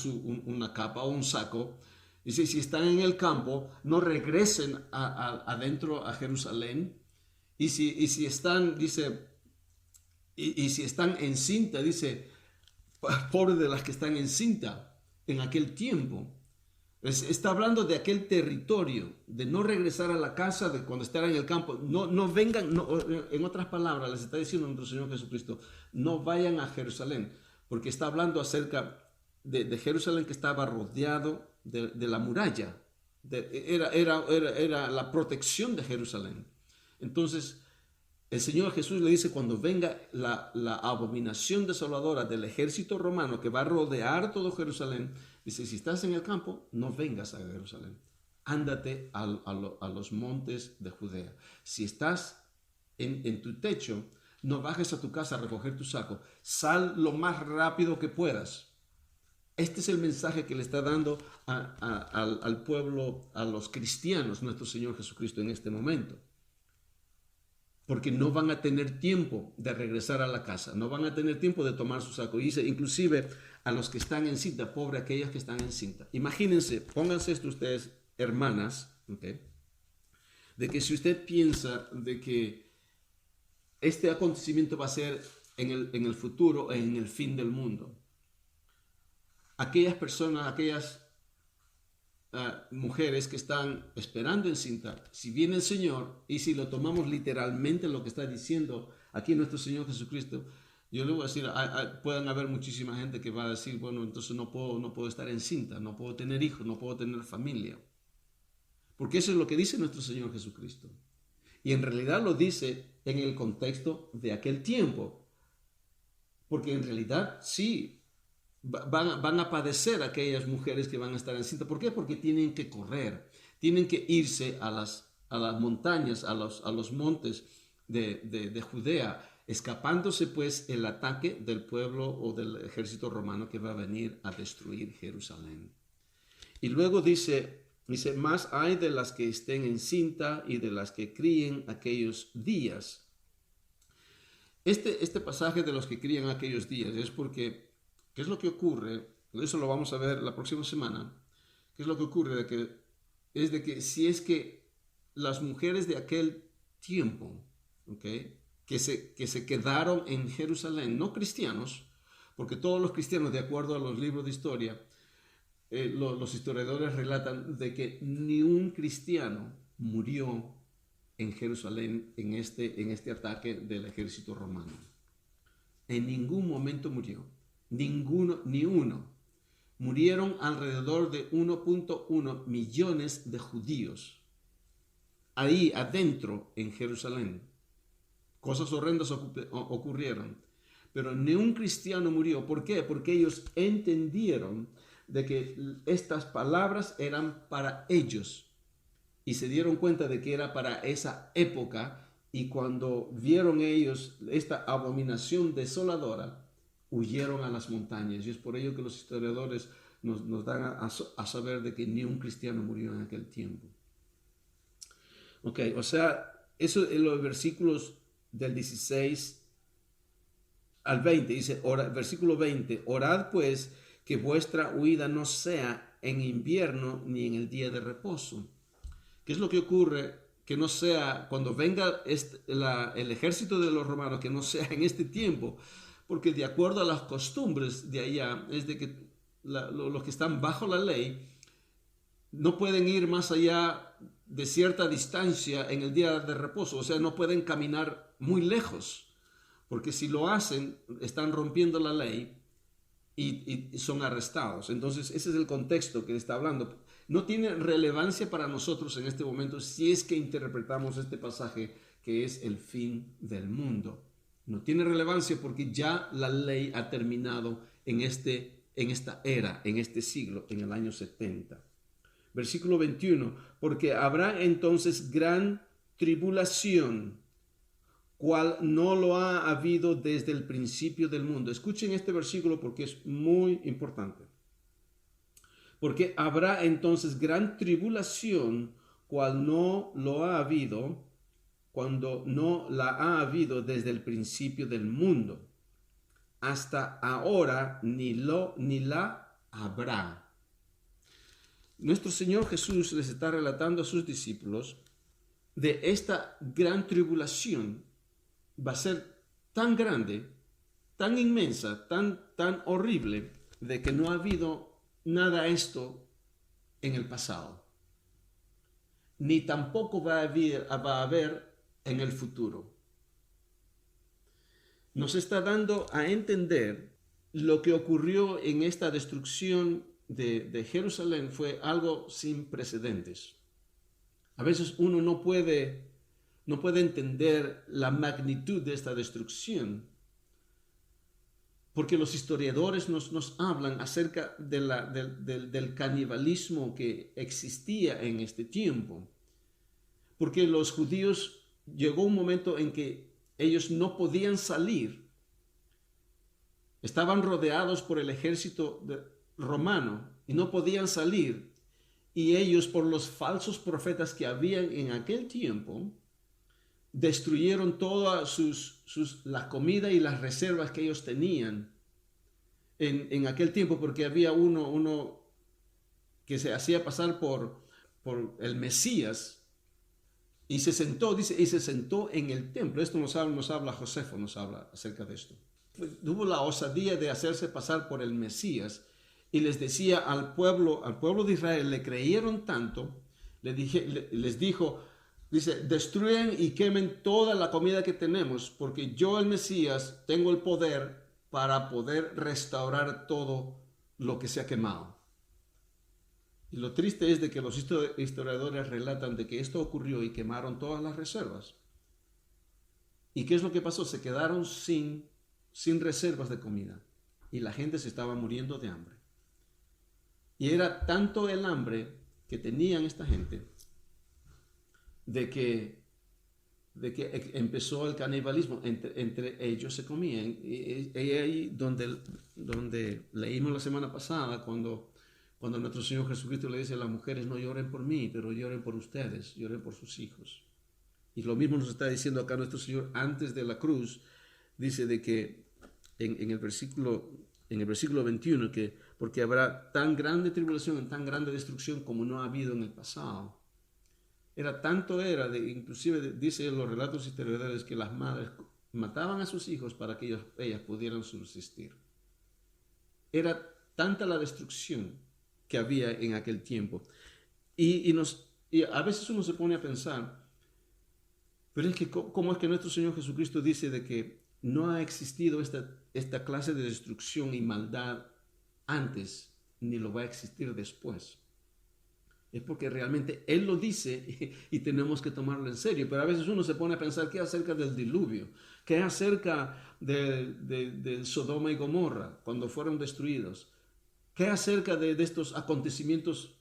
una capa o un saco. Dice, si están en el campo, no regresen adentro a Jerusalén. Y si están, dice, y si están encinta, dice, pobre de las que están encinta en aquel tiempo. Está hablando de aquel territorio, de no regresar a la casa, de cuando están en el campo. No vengan, en otras palabras, les está diciendo nuestro Señor Jesucristo, no vayan a Jerusalén, porque está hablando acerca de Jerusalén que estaba rodeado de la muralla. Era la protección de Jerusalén. Entonces, el Señor Jesús le dice, cuando venga la abominación desoladora del ejército romano que va a rodear todo Jerusalén, dice, si estás en el campo, no vengas a Jerusalén. Ándate a los montes de Judea. Si estás en tu techo, no bajes a tu casa a recoger tu saco. Sal lo más rápido que puedas. Este es el mensaje que le está dando al pueblo, a los cristianos, nuestro Señor Jesucristo en este momento. Porque no van a tener tiempo de regresar a la casa, no van a tener tiempo de tomar su saco. Y dice, inclusive a los que están en cinta, pobre aquellas que están en cinta. Imagínense, pónganse esto ustedes, hermanas, ¿okay? De que si usted piensa de que este acontecimiento va a ser en el futuro, en el fin del mundo, aquellas personas, aquellas mujeres que están esperando encinta, si viene el Señor y si lo tomamos literalmente lo que está diciendo aquí nuestro Señor Jesucristo, yo le voy a decir, pueden haber muchísima gente que va a decir, bueno, entonces no puedo estar encinta, no puedo tener hijos, no puedo tener familia, porque eso es lo que dice nuestro Señor Jesucristo, y en realidad lo dice en el contexto de aquel tiempo, porque en realidad sí, van a padecer aquellas mujeres que van a estar encinta. ¿Por qué? Porque tienen que correr, tienen que irse a las montañas, a los montes de Judea, escapándose pues el ataque del pueblo o del ejército romano que va a venir a destruir Jerusalén. Y luego dice, más hay de las que estén encinta y de las que críen aquellos días. Este pasaje de los que crían aquellos días es porque ¿qué es lo que ocurre? Eso lo vamos a ver la próxima semana. ¿Qué es lo que ocurre? Es de que si es que las mujeres de aquel tiempo, ¿okay? que se quedaron en Jerusalén, no cristianos, porque todos los cristianos, de acuerdo a los libros de historia, los historiadores relatan de que ni un cristiano murió en Jerusalén en este ataque del ejército romano. En ningún momento murió. Ninguno, ni uno. Murieron alrededor de 1.1 millones de judíos ahí adentro en Jerusalén. Cosas horrendas ocurrieron, pero ni un cristiano murió. ¿Por qué? Porque ellos entendieron de que estas palabras eran para ellos y se dieron cuenta de que era para esa época, y cuando vieron ellos esta abominación desoladora, huyeron a las montañas, y es por ello que los historiadores nos dan a saber de que ni un cristiano murió en aquel tiempo. Ok, o sea, eso en los versículos del 16 al 20, dice, versículo 20, orad pues que vuestra huida no sea en invierno ni en el día de reposo. ¿Qué es lo que ocurre? Que no sea, cuando venga el ejército de los romanos, que no sea en este tiempo, porque de acuerdo a las costumbres de allá, es de que los que están bajo la ley no pueden ir más allá de cierta distancia en el día de reposo, o sea, no pueden caminar muy lejos, porque si lo hacen, están rompiendo la ley y son arrestados. Entonces, ese es el contexto que está hablando. No tiene relevancia para nosotros en este momento si es que interpretamos este pasaje que es el fin del mundo. No tiene relevancia porque ya la ley ha terminado en esta era, en este siglo, en el año 70. Versículo 21, porque habrá entonces gran tribulación, cual no lo ha habido desde el principio del mundo. Escuchen este versículo porque es muy importante. Porque habrá entonces gran tribulación, cual no lo ha habido, cuando no la ha habido desde el principio del mundo. Hasta ahora ni la habrá. Nuestro Señor Jesús les está relatando a sus discípulos de esta gran tribulación. Va a ser tan grande, tan inmensa, tan horrible, de que no ha habido nada esto en el pasado. Ni tampoco va a haber en el futuro. Nos está dando a entender lo que ocurrió en esta destrucción de Jerusalén fue algo sin precedentes. A veces uno no puede entender la magnitud de esta destrucción, porque los historiadores nos hablan acerca del canibalismo que existía en este tiempo. Porque los judíos llegó un momento en que ellos no podían salir. Estaban rodeados por el ejército romano y no podían salir. Y ellos, por los falsos profetas que habían en aquel tiempo, destruyeron toda la comida y las reservas que ellos tenían en aquel tiempo, porque había uno que se hacía pasar por el Mesías y se sentó en el templo. Esto nos habla Josefo, nos habla acerca de esto. Tuvo la osadía de hacerse pasar por el Mesías y les decía al pueblo de Israel, le creyeron tanto, les dijo, dice, destruyan y quemen toda la comida que tenemos, porque yo, el Mesías, tengo el poder para poder restaurar todo lo que se ha quemado. Y lo triste es de que los historiadores relatan de que esto ocurrió y quemaron todas las reservas. ¿Y qué es lo que pasó? Se quedaron sin reservas de comida y la gente se estaba muriendo de hambre. Y era tanto el hambre que tenían esta gente de que empezó el canibalismo, entre ellos se comían. Y ahí donde leímos la semana pasada, cuando nuestro Señor Jesucristo le dice a las mujeres, no lloren por mí, pero lloren por ustedes, lloren por sus hijos. Y lo mismo nos está diciendo acá nuestro Señor antes de la cruz. Dice de que en el versículo 21, que porque habrá tan grande tribulación, tan grande destrucción como no ha habido en el pasado. Inclusive dice en los relatos historiadores que las madres mataban a sus hijos para que ellas pudieran subsistir. Era tanta la destrucción que había en aquel tiempo. Y a veces uno se pone a pensar, pero es que ¿cómo es que nuestro Señor Jesucristo dice de que no ha existido esta clase de destrucción y maldad antes, ni lo va a existir después? Es porque realmente Él lo dice y tenemos que tomarlo en serio. Pero a veces uno se pone a pensar, ¿qué acerca del diluvio? ¿Qué acerca de Sodoma y Gomorra cuando fueron destruidos? ¿Qué acerca de estos acontecimientos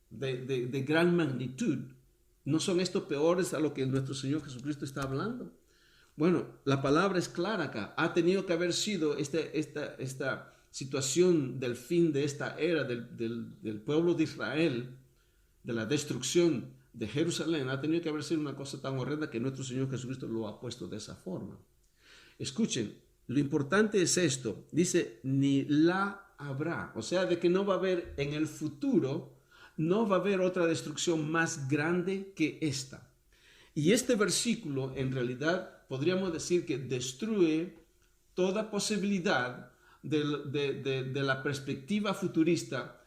de gran magnitud? ¿No son estos peores a lo que nuestro Señor Jesucristo está hablando? Bueno, la palabra es clara acá. Ha tenido que haber sido esta situación del fin de esta era del pueblo de Israel, de la destrucción de Jerusalén, ha tenido que haber sido una cosa tan horrenda que nuestro Señor Jesucristo lo ha puesto de esa forma. Escuchen, lo importante es esto. Dice, ni la habrá. O sea, de que no va a haber en el futuro, no va a haber otra destrucción más grande que esta. Y este versículo, en realidad, podríamos decir que destruye toda posibilidad de la perspectiva futurista,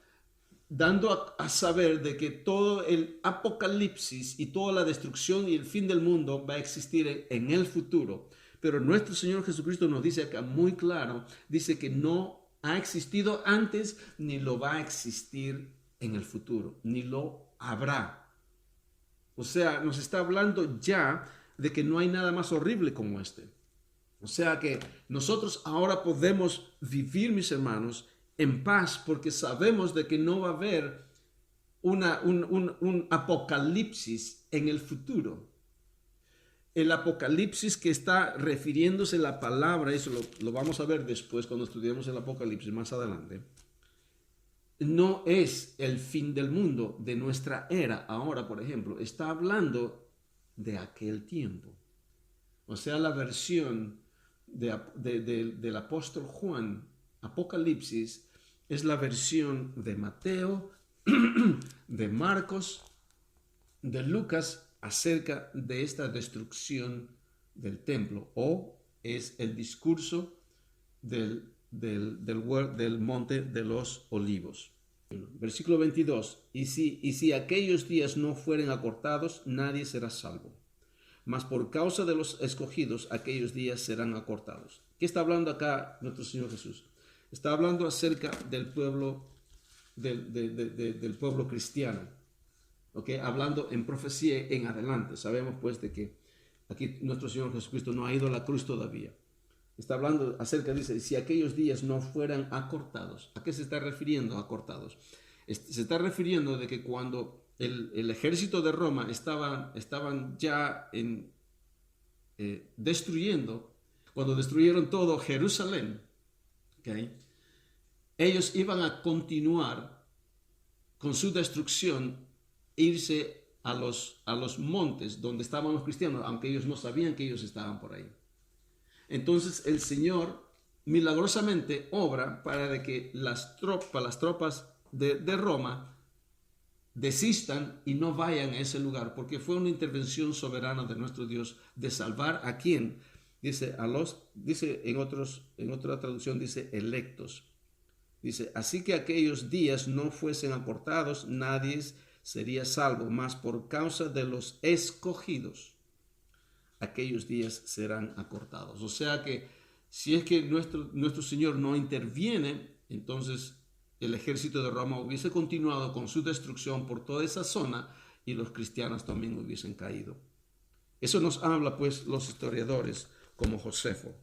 dando a saber de que todo el apocalipsis y toda la destrucción y el fin del mundo va a existir en el futuro. Pero nuestro Señor Jesucristo nos dice acá muy claro, dice que no ha existido antes ni lo va a existir en el futuro, ni lo habrá. O sea, nos está hablando ya de que no hay nada más horrible como este. O sea que nosotros ahora podemos vivir, mis hermanos, en paz, porque sabemos de que no va a haber un apocalipsis en el futuro. el Apocalipsis que está refiriéndose la palabra, eso lo vamos a ver después cuando estudiemos el Apocalipsis más adelante, no es el fin del mundo de nuestra era. Ahora, por ejemplo, está hablando de aquel tiempo. O sea, la versión del apóstol Juan, Apocalipsis, es la versión de Mateo, de Marcos, de Lucas, acerca de esta destrucción del templo, o es el discurso del monte de los olivos. Versículo 22, y si aquellos días no fueren acortados, nadie será salvo. Mas por causa de los escogidos, aquellos días serán acortados. ¿Qué está hablando acá nuestro Señor Jesús? Está hablando acerca del pueblo, del pueblo cristiano. ¿Okay? Hablando en profecía en adelante. Sabemos pues de que aquí nuestro Señor Jesucristo no ha ido a la cruz todavía. Está hablando acerca, dice, si aquellos días no fueran acortados. ¿A qué se está refiriendo acortados? Se está refiriendo de que cuando el ejército de Roma estaban ya destruyendo, cuando destruyeron todo Jerusalén, ¿okay? Ellos iban a continuar con su destrucción, irse a los montes donde estaban los cristianos, aunque ellos no sabían que ellos estaban por ahí. Entonces el Señor milagrosamente obra para de que las tropas de Roma desistan y no vayan a ese lugar, porque fue una intervención soberana de nuestro Dios de salvar a quién. Dice en otra traducción dice electos. Dice, así que aquellos días no fuesen acortados, nadie sería salvo, mas por causa de los escogidos, aquellos días serán acortados. O sea que si es que nuestro Señor no interviene, entonces el ejército de Roma hubiese continuado con su destrucción por toda esa zona y los cristianos también hubiesen caído. Eso nos habla pues los historiadores como Josefo.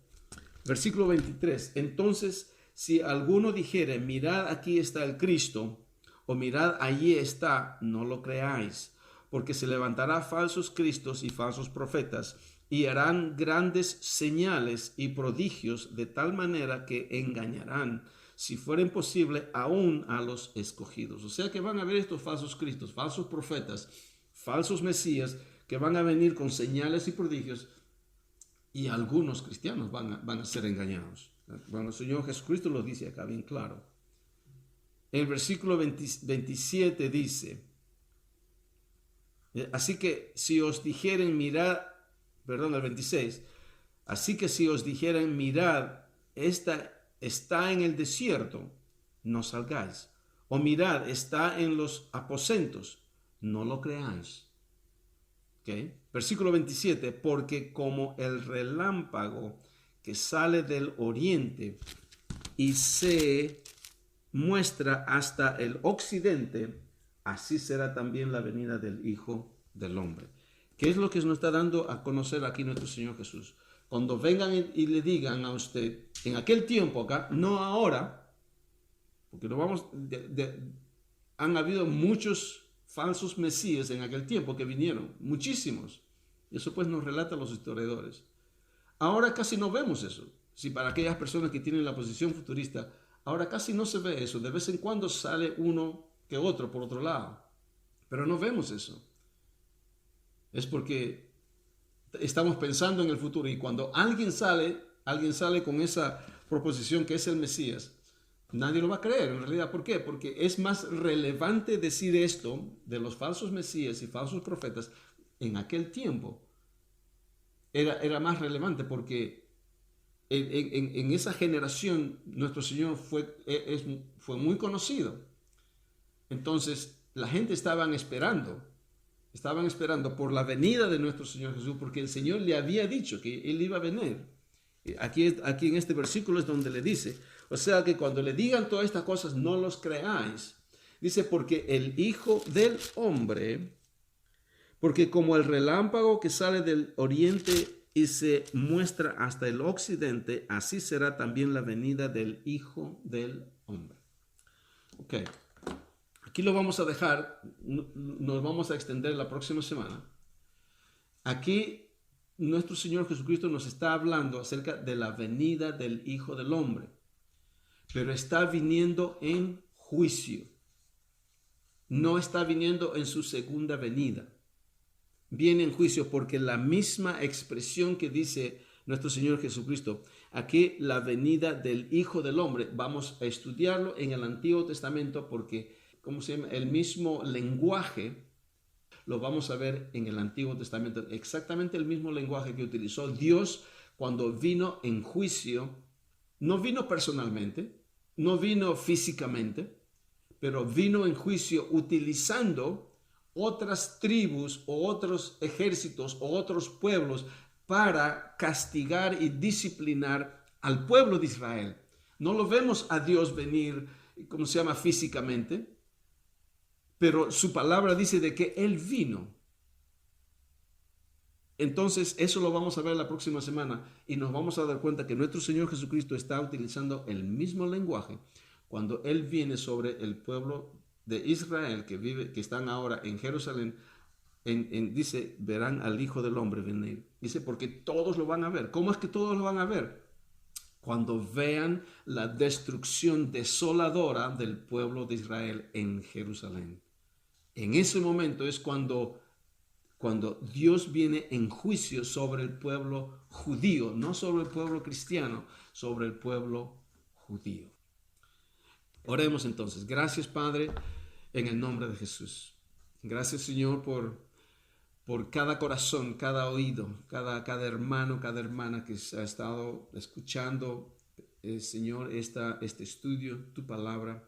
Versículo 23. Entonces, si alguno dijere, mirad aquí está el Cristo, o mirad allí está, no lo creáis, porque se levantará falsos cristos y falsos profetas, y harán grandes señales y prodigios de tal manera que engañarán, si fuera posible, aún a los escogidos. O sea que van a haber estos falsos cristos, falsos profetas, falsos mesías, que van a venir con señales y prodigios, y algunos cristianos van a ser engañados. Bueno, el Señor Jesucristo lo dice acá bien claro. El versículo 27 dice, así que si os dijeren mirad, el 26, así que si os dijeren mirad, esta está en el desierto, no salgáis. O mirad, está en los aposentos, no lo creáis. ¿Okay? Versículo 27, porque como el relámpago que sale del oriente y se muestra hasta el occidente, así será también la venida del Hijo del Hombre. ¿Qué es lo que nos está dando a conocer aquí nuestro Señor Jesús? Cuando vengan y le digan a usted, en aquel tiempo acá, no ahora, porque han habido muchos falsos mesías en aquel tiempo que vinieron, muchísimos. Y eso pues nos relatan los historiadores. Ahora casi no vemos eso. Si para aquellas personas que tienen la posición futurista, ahora casi no se ve eso. De vez en cuando sale uno que otro por otro lado. Pero no vemos eso. Es porque estamos pensando en el futuro. Y cuando alguien sale con esa proposición que es el Mesías, nadie lo va a creer en realidad. ¿Por qué? Porque es más relevante decir esto de los falsos mesías y falsos profetas en aquel tiempo. Era más relevante porque en esa generación nuestro Señor fue muy conocido. Entonces la gente estaban esperando por la venida de nuestro Señor Jesús, porque el Señor le había dicho que Él iba a venir. Aquí en este versículo es donde le dice, o sea que cuando le digan todas estas cosas no los creáis. Dice, porque el Hijo del Hombre, porque como el relámpago que sale del oriente y se muestra hasta el occidente, así será también la venida del Hijo del Hombre. Ok, aquí lo vamos a dejar, nos vamos a extender la próxima semana. Aquí nuestro Señor Jesucristo nos está hablando acerca de la venida del Hijo del Hombre, pero está viniendo en juicio. No está viniendo en su segunda venida. Viene en juicio porque la misma expresión que dice nuestro Señor Jesucristo, aquí la venida del Hijo del Hombre, vamos a estudiarlo en el Antiguo Testamento porque, ¿cómo se llama? El mismo lenguaje lo vamos a ver en el Antiguo Testamento, exactamente el mismo lenguaje que utilizó Dios cuando vino en juicio. No vino personalmente, no vino físicamente, pero vino en juicio utilizando otras tribus o otros ejércitos o otros pueblos para castigar y disciplinar al pueblo de Israel. No lo vemos a Dios venir, ¿cómo se llama? Físicamente, pero su palabra dice de que Él vino. Entonces, eso lo vamos a ver la próxima semana y nos vamos a dar cuenta que nuestro Señor Jesucristo está utilizando el mismo lenguaje cuando Él viene sobre el pueblo de Israel que están ahora en Jerusalén. Dice, verán al Hijo del Hombre venir. Dice, porque todos lo van a ver. ¿Cómo es que todos lo van a ver? Cuando vean la destrucción desoladora del pueblo de Israel en Jerusalén. En ese momento es cuando Dios viene en juicio sobre el pueblo judío, no sobre el pueblo cristiano, sobre el pueblo judío. Oremos entonces. Gracias, Padre, en el nombre de Jesús. Gracias, Señor, por cada corazón, cada oído, cada hermano, cada hermana que ha estado escuchando, Señor, este estudio, tu palabra.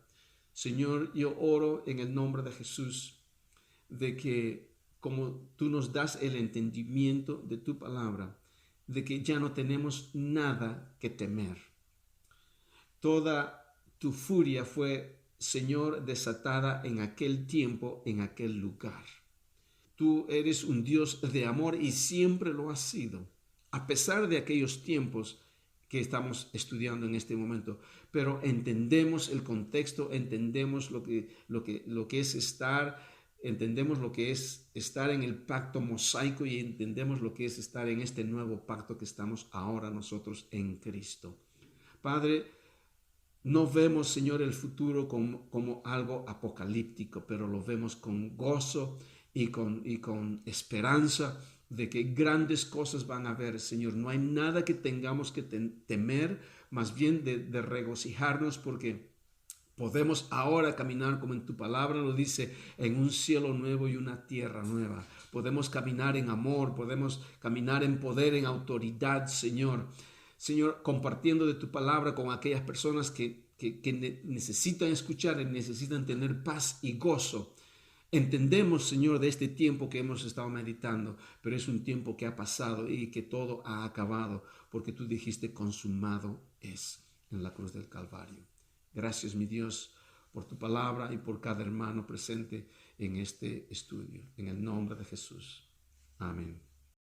Señor, yo oro en el nombre de Jesús de que como tú nos das el entendimiento de tu palabra, de que ya no tenemos nada que temer. Toda tu furia fue, Señor, desatada en aquel tiempo, en aquel lugar. Tú eres un Dios de amor y siempre lo has sido, a pesar de aquellos tiempos que estamos estudiando en este momento. Pero entendemos el contexto, entendemos lo que es estar. Entendemos lo que es estar en el pacto mosaico y entendemos lo que es estar en este nuevo pacto que estamos ahora nosotros en Cristo. Padre, no vemos, Señor, el futuro como algo apocalíptico, pero lo vemos con gozo y con esperanza de que grandes cosas van a haber, Señor. No hay nada que tengamos que temer, más bien de regocijarnos porque podemos ahora caminar como en tu palabra lo dice, en un cielo nuevo y una tierra nueva. Podemos caminar en amor, podemos caminar en poder, en autoridad, Señor. Señor, compartiendo de tu palabra con aquellas personas que necesitan escuchar y necesitan tener paz y gozo. Entendemos, Señor, de este tiempo que hemos estado meditando, pero es un tiempo que ha pasado y que todo ha acabado, porque tú dijiste consumado es en la cruz del Calvario. Gracias, mi Dios, por tu palabra y por cada hermano presente en este estudio. En el nombre de Jesús. Amén.